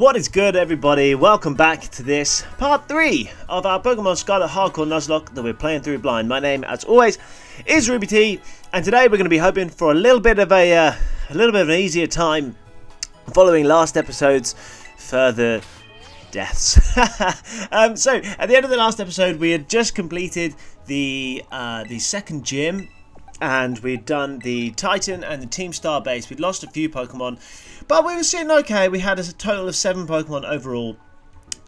What is good, everybody? Welcome back to this part 3 of our Pokemon Scarlet Hardcore Nuzlocke that we're playing through blind. My name, as always, is Ruby T, and today we're going to be hoping for a little bit of an easier time following last episode's further deaths. So at the end of the last episode, we had just completed the second gym. And we'd done the Titan and the Team Star base. We'd lost a few Pokemon, but we were sitting okay. We had a total of 7 Pokemon overall.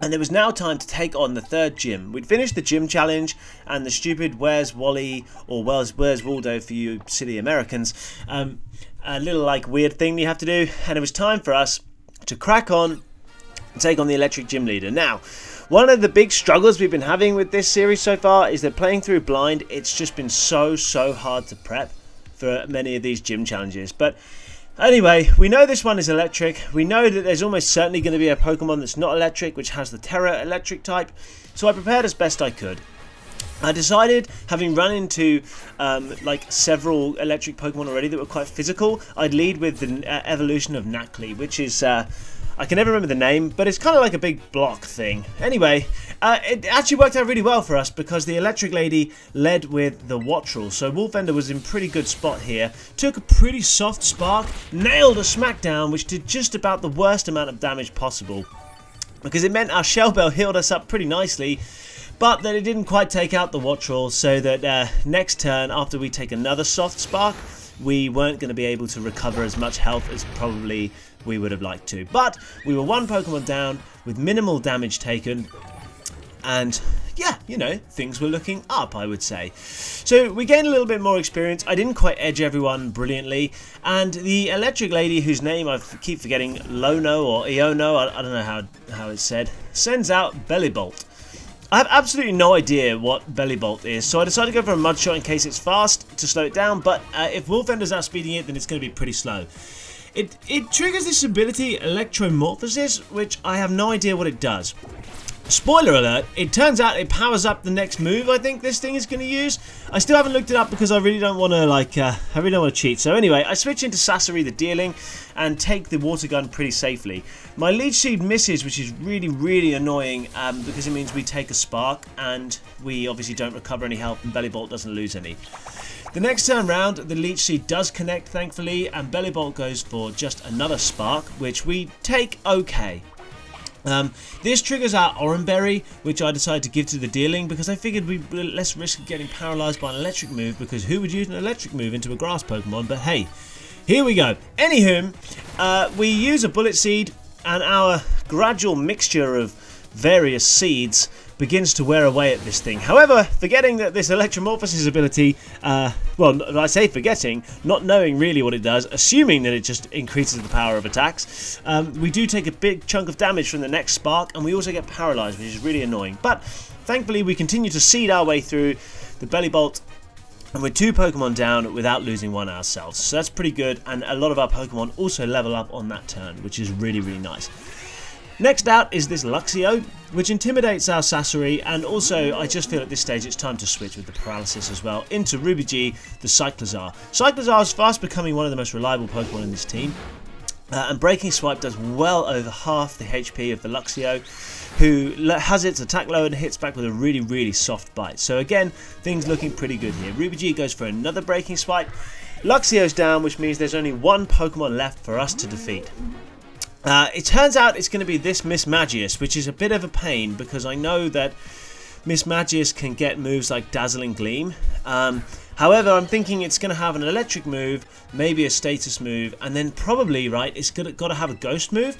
And it was now time to take on the third gym. We'd finished the gym challenge and the stupid Where's Wally or Where's Waldo for you silly Americans. A little like weird thing you have to do. And it was time for us to crack on and take on the electric gym leader. Now, one of the big struggles we've been having with this series so far is that playing through blind, it's just been so hard to prep for many of these gym challenges. But anyway, we know this one is electric. We know that there's almost certainly going to be a Pokemon that's not electric, which has the Terra electric type. So I prepared as best I could. I decided, having run into like several electric Pokemon already that were quite physical, I'd lead with the evolution of Nacli, which is I can never remember the name, but it's kind of like a big block thing. Anyway, it actually worked out really well for us because the electric lady led with the Wattrel. So Wolfender was in pretty good spot here. Took a pretty soft spark, nailed a smackdown, which did just about the worst amount of damage possible. Because it meant our Shell Bell healed us up pretty nicely, but that it didn't quite take out the Wattrel, so that next turn, after we take another soft spark, we weren't going to be able to recover as much health as probably we would have liked to. But we were 1 Pokemon down with minimal damage taken, and yeah, you know, things were looking up, I would say. So we gained a little bit more experience. I didn't quite edge everyone brilliantly, and the electric lady, whose name I keep forgetting, Lono or Iono, I don't know how it's said, sends out Bellibolt. I have absolutely no idea what Bellibolt is, so I decided to go for a Mud Shot in case it's fast to slow it down, but if Wolfender's outspeeding it, then it's going to be pretty slow. It triggers this ability, Electromorphosis, which I have no idea what it does. Spoiler alert, it turns out it powers up the next move I think this thing is going to use. I still haven't looked it up because I really don't want to cheat. So anyway, I switch into Sasori the Deerling and take the Water Gun pretty safely. My Leech Seed misses, which is really annoying because it means we take a spark and we obviously don't recover any health and Bellibolt doesn't lose any. The next turn round, the Leech Seed does connect thankfully, and Bellibolt goes for just another spark, which we take okay. This triggers our Oranberry, which I decided to give to the Deerling because I figured we'd less risk of getting paralysed by an electric move, because who would use an electric move into a grass Pokemon? But hey, here we go. Anywho, we use a Bullet Seed, and our gradual mixture of various seeds begins to wear away at this thing. However, forgetting that this Electromorphosis ability, well, I say forgetting, not knowing really what it does, assuming that it just increases the power of attacks, we do take a big chunk of damage from the next spark, and we also get paralysed, which is really annoying. But thankfully, we continue to seed our way through the Bellibolt, and we're 2 Pokemon down without losing 1 ourselves. So that's pretty good, and a lot of our Pokemon also level up on that turn, which is really nice. Next out is this Luxio, which intimidates our Sasori, and also I just feel at this stage it's time to switch with the Paralysis as well into Ruby G, the Cyclizar. Cyclizar is fast becoming one of the most reliable Pokemon in this team, and Breaking Swipe does well over half the HP of the Luxio, who has its attack low and hits back with a really soft bite. So again, things looking pretty good here. Ruby G goes for another Breaking Swipe. Luxio's down, which means there's only 1 Pokemon left for us to defeat. It turns out it's going to be this Miss Magius, which is a bit of a pain because I know that Miss Magius can get moves like Dazzling Gleam. However, I'm thinking it's going to have an electric move, maybe a status move, and then probably, right, it's got to have a ghost move.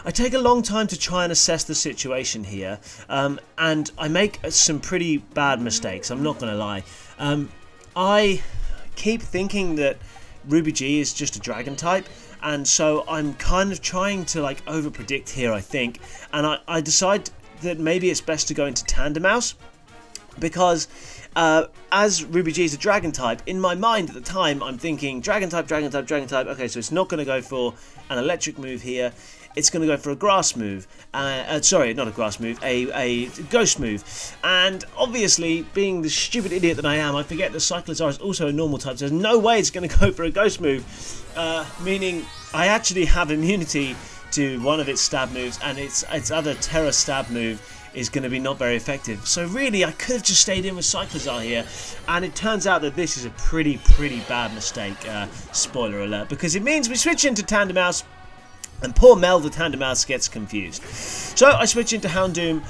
I take a long time to try and assess the situation here, and I make some pretty bad mistakes, I'm not going to lie. I keep thinking that Ruby G is just a dragon type, and so I'm kind of trying to like over-predict here, I think, and I decide that maybe it's best to go into Tandemaus, because as Ruby G is a dragon type, in my mind at the time I'm thinking dragon type, okay, so it's not going to go for an electric move here, it's going to go for a grass move, sorry, not a grass move, a ghost move, and obviously, being the stupid idiot that I am, I forget that Cyclizar is also a normal type, so there's no way it's going to go for a ghost move, meaning I actually have immunity to one of its stab moves, and its other Terra stab move is going to be not very effective. So really, I could have just stayed in with Cyclozar here, and it turns out that this is a pretty bad mistake, spoiler alert, because it means we switch into Tandemaus, and poor Mel the Tandemaus gets confused. So I switch into Houndoom,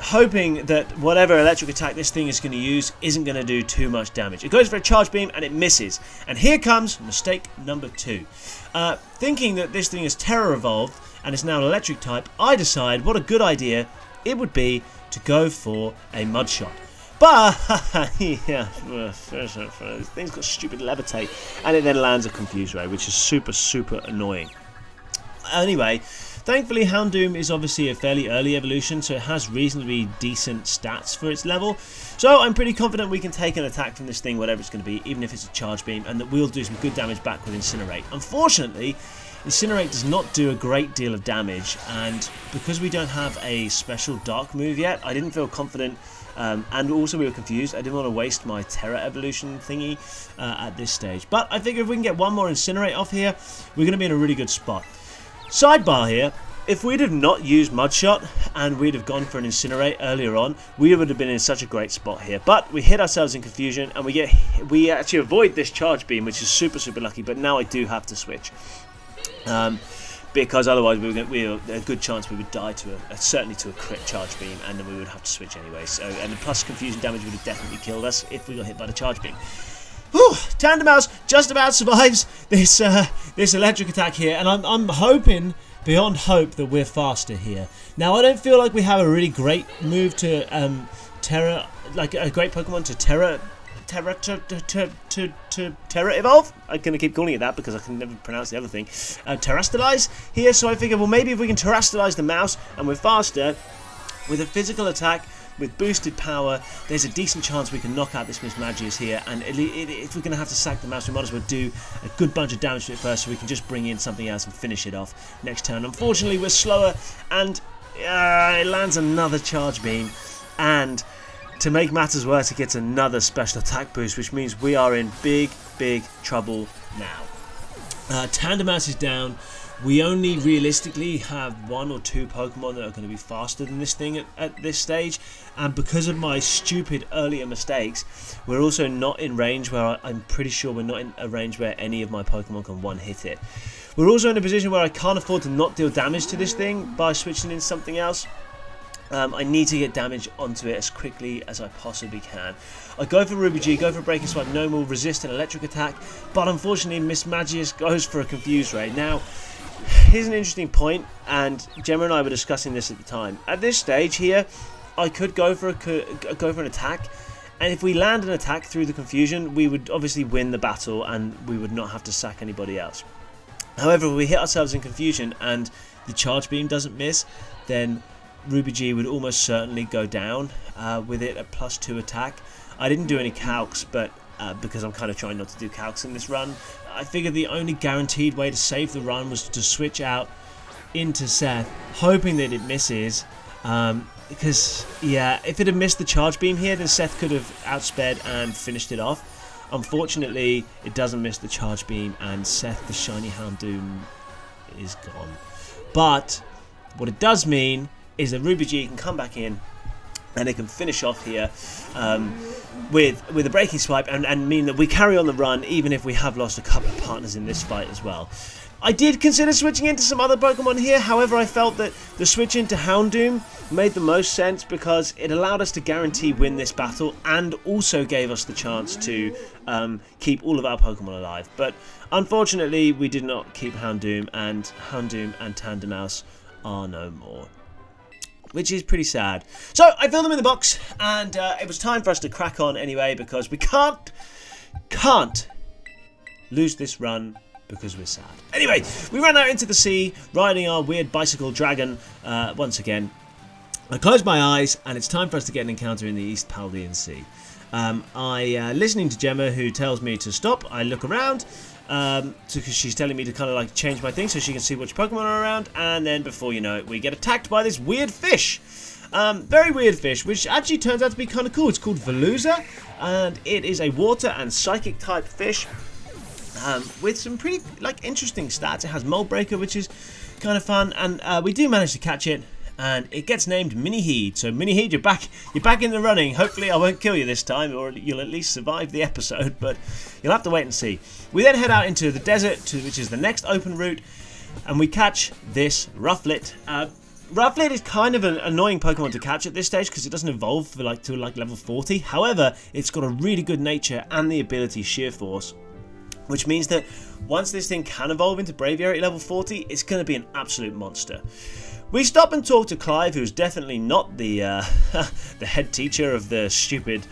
hoping that whatever electric attack this thing is going to use isn't going to do too much damage. It goes for a charge beam and it misses. And here comes mistake number 2. Thinking that this thing is Terra evolved and is now an electric type, I decide what a good idea it would be to go for a mud shot. But, yeah, this thing's got stupid levitate, and it then lands a confuse ray, which is super annoying. Anyway, thankfully Houndoom is obviously a fairly early evolution, so it has reasonably decent stats for its level. So I'm pretty confident we can take an attack from this thing, whatever it's going to be, even if it's a charge beam, and that we'll do some good damage back with Incinerate. Unfortunately, Incinerate does not do a great deal of damage, and because we don't have a special dark move yet, I didn't feel confident, and also we were confused. I didn't want to waste my Terra evolution thingy at this stage. But I figure if we can get one more Incinerate off here, we're going to be in a really good spot. Sidebar here, if we'd have not used Mudshot and we'd have gone for an Incinerate earlier on, we would have been in such a great spot here. But we hit ourselves in confusion, and we actually avoid this charge beam, which is super lucky, but now I do have to switch. Because otherwise a good chance we would die to certainly to a crit charge beam, and then we would have to switch anyway. So, and the plus confusion damage would have definitely killed us if we got hit by the charge beam. Whew, Tandemaus just about survives this this electric attack here, and I'm hoping beyond hope that we're faster here. Now I don't feel like we have a really great move to Terra, like a great Pokemon to Terra evolve. I'm gonna keep calling it that because I can never pronounce the other thing. Terrestrialize here, so I figure, well, maybe if we can Terrestrialize the mouse and we're faster with a physical attack with boosted power, there's a decent chance we can knock out this Mismagius here, and if we're going to have to sack the mouse, we might as well do a good bunch of damage to it first so we can just bring in something else and finish it off next turn. Unfortunately, we're slower, and it lands another charge beam, and to make matters worse, it gets another special attack boost, which means we are in big trouble now. Tandemaus is down. We only realistically have 1 or 2 Pokemon that are going to be faster than this thing at this stage, and because of my stupid earlier mistakes, we're also not in range where I'm pretty sure we're not in a range where any of my Pokemon can one-hit it. We're also in a position where I can't afford to not deal damage to this thing by switching in something else. I need to get damage onto it as quickly as I possibly can. I go for Ruby G, go for Breaking Swipe, no more resist an electric attack, but unfortunately Mismagius goes for a Confuse Ray. Now, here's an interesting point, and Gemma and I were discussing this at the time. At this stage here, I could go for an attack, and if we land an attack through the confusion, we would obviously win the battle, and we would not have to sack anybody else. However, if we hit ourselves in confusion and the charge beam doesn't miss, then Ruby G would almost certainly go down with it at +2 attack. I didn't do any calcs, but because I'm kind of trying not to do calcs in this run, I figured the only guaranteed way to save the run was to switch out into Seth, hoping that it misses. Because, yeah, if it had missed the charge beam here, then Seth could have outsped and finished it off. Unfortunately, it doesn't miss the charge beam, and Seth, the shiny Houndoom, is gone. But what it does mean is that Ruby G can come back in, and it can finish off here with a Breaking Swipe, and mean that we carry on the run even if we have lost a couple of partners in this fight as well. I did consider switching into some other Pokemon here, however I felt that the switch into Houndoom made the most sense because it allowed us to guarantee win this battle and also gave us the chance to keep all of our Pokemon alive. But unfortunately we did not keep Houndoom and Tandemaus are no more, which is pretty sad. So I filled them in the box, and it was time for us to crack on anyway, because we can't lose this run because we're sad. Anyway, we ran out into the sea, riding our weird bicycle dragon once again. I close my eyes, and it's time for us to get an encounter in the East Paldean Sea. Listening to Gemma, who tells me to stop, I look around, because she's telling me to kind of like change my thing so she can see which Pokemon are around, and then before you know it, we get attacked by this weird fish. Very weird fish, which actually turns out to be kind of cool. It's called Veluza, and it is a water and psychic type fish with some pretty like interesting stats. It has Mold Breaker, which is kind of fun, and we do manage to catch it. And it gets named Mini-Heed. So Mini-Heed, you're back in the running. Hopefully I won't kill you this time, or you'll at least survive the episode, but you'll have to wait and see. We then head out into the desert, which is the next open route, and we catch this Rufflet. Rufflet is kind of an annoying Pokemon to catch at this stage because it doesn't evolve for to level 40. However, it's got a really good nature and the ability Sheer Force, which means that once this thing can evolve into Braviary at level 40, it's going to be an absolute monster. We stop and talk to Clive, who's definitely not the the head teacher of the stupid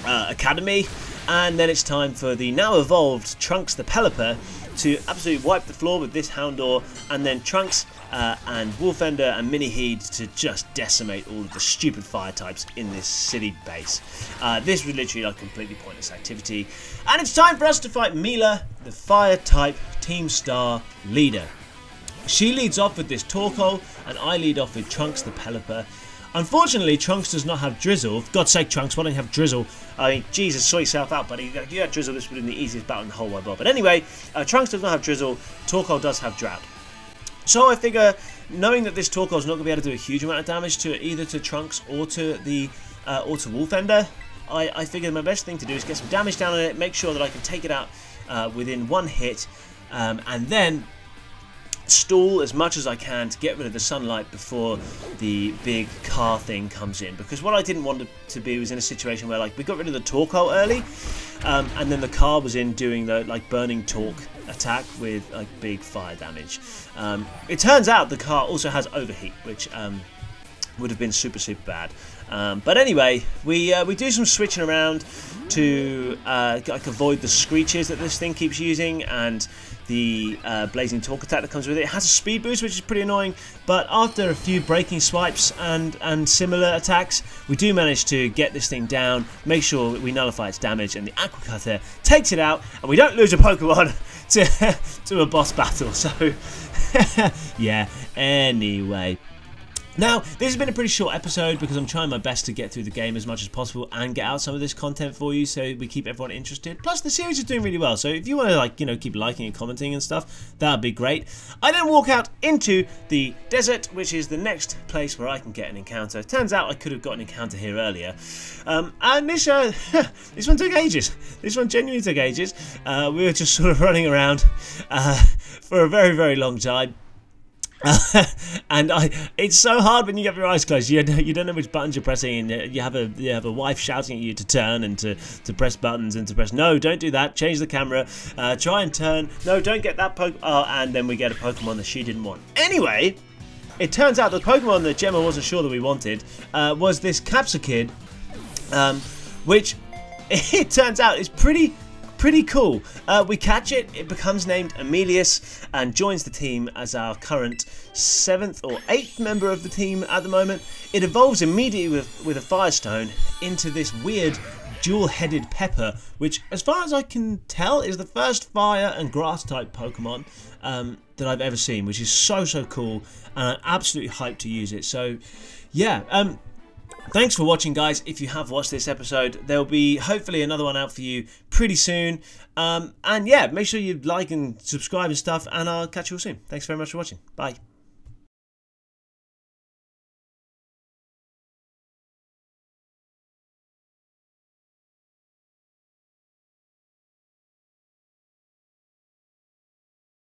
academy, and then it's time for the now evolved Trunks the Pelipper to absolutely wipe the floor with this Houndour, and then Trunks and Wolfender and Mini-Heed to just decimate all of the stupid fire types in this city base. This was literally like a completely pointless activity, and it's time for us to fight Mila, the fire type Team Star leader. She leads off with this Torkoal, and I lead off with Trunks the Pelipper. Unfortunately, Trunks does not have Drizzle. For God's sake, Trunks, why don't you have Drizzle? I mean, Jesus, sort yourself out, buddy. If you had Drizzle, this would have been the easiest battle in the whole wide world. But anyway, Trunks does not have Drizzle. Torkoal does have Drought. So I figure, knowing that this Torkoal is not going to be able to do a huge amount of damage to either to Trunks or to the Wolfender, I figured my best thing to do is get some damage down on it, make sure that I can take it out within one hit, and then stall as much as I can to get rid of the sunlight before the big car thing comes in, because what I didn't want to be was in a situation where we got rid of the Torkoal early, and then the car was in doing the burning torque attack with big fire damage. It turns out the car also has overheat, which would have been super bad. But anyway, we do some switching around to avoid the screeches that this thing keeps using, and the blazing torque attack that comes with it. It has a speed boost, which is pretty annoying, but after a few breaking swipes and similar attacks, we do manage to get this thing down, make sure we nullify its damage, and the Aqua Cutter takes it out, and we don't lose a Pokemon to a boss battle. So yeah, anyway. Now, this has been a pretty short episode because I'm trying my best to get through the game as much as possible and get out some of this content for you so we keep everyone interested. Plus, the series is doing really well, so if you want to keep liking and commenting and stuff, that'd be great. I then walk out into the desert, which is the next place where I can get an encounter. Turns out I could have got an encounter here earlier, and this this one took ages. This one genuinely took ages. We were just sort of running around for a very long time. And it's so hard when you have your eyes closed. You don't know which buttons you're pressing, and you have a wife shouting at you to turn and to press buttons and to press no, don't do that, change the camera, try and turn, no, don't get that and then we get a Pokemon that she didn't want. Anyway, it turns out the Pokemon that Gemma wasn't sure that we wanted was this Capsakid, which it turns out is pretty cool. We catch it, it becomes named Emilius and joins the team as our current 7th or 8th member of the team at the moment. It evolves immediately with a Firestone into this weird dual-headed Pepper, which as far as I can tell is the first fire and grass type Pokemon that I've ever seen, which is so cool, and I'm absolutely hyped to use it. So yeah, thanks for watching, guys. If you have watched this episode, there'll be hopefully another one out for you pretty soon. And yeah, make sure you like and subscribe and stuff, and I'll catch you all soon. Thanks very much for watching. Bye.